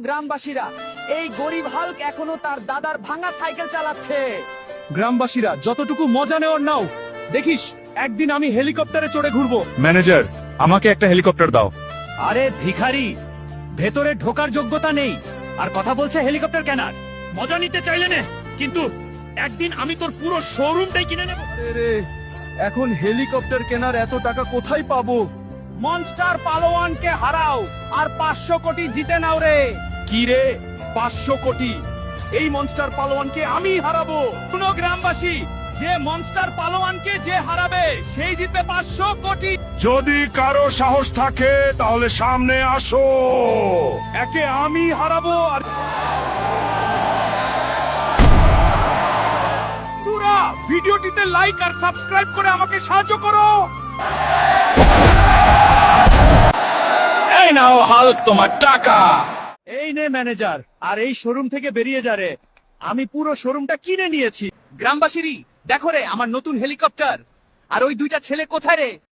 গ্রামবাসীরা, এই গরিব হাল্ক এখনো তার দাদার ভাঙা সাইকেল চালাচ্ছে। গ্রামবাসীরা যতটুকু মজা নেওয়ার নাও, দেখিস একদিন আমি হেলিকপ্টারে চড়ে ঘুরবো। ম্যানেজার, আমাকে একটা হেলিকপ্টার দাও। আরে ভিখারি, ভেতরে ঢোকার যোগ্যতা নেই আর কথা বলছে হেলিকপ্টার কেনার। মজা নিতে চাইলে নে, কিন্তু একদিন আমি তোর পুরো শোরুমটাই কিনে নেব। রে, এখন হেলিকপ্টার কেনার এত টাকা কোথায় পাবো? মনস্টার পালোয়ানকে হারাও আর 500 কোটি জিতে নাও রে। কি রে, 500 কোটি? এই মনস্টার পালোয়ানকে আমি হারাবো। শুনো গ্রামবাসী, যে মনস্টার পালোয়ানকে যে হারাবে সেই জিতবে 500 কোটি। যদি কারো সাহস থাকে তাহলে সামনে আসো, একে আমি হারাবো। আর তোরা ভিডিওটিতে লাইক আর সাবস্ক্রাইব করে আমাকে সাহায্য করো। এই নাও হাল্ক, তোমার টাকা। এই নে ম্যানেজার, আর এই শোরুম থেকে বেরিয়ে যা রে। আমি পুরো শোরুমটা কিনে নিয়েছি। গ্রামবাসীরই দেখো রে আমার নতুন হেলিকপ্টার। আর ওই দুইটা ছেলে কোথায় রে?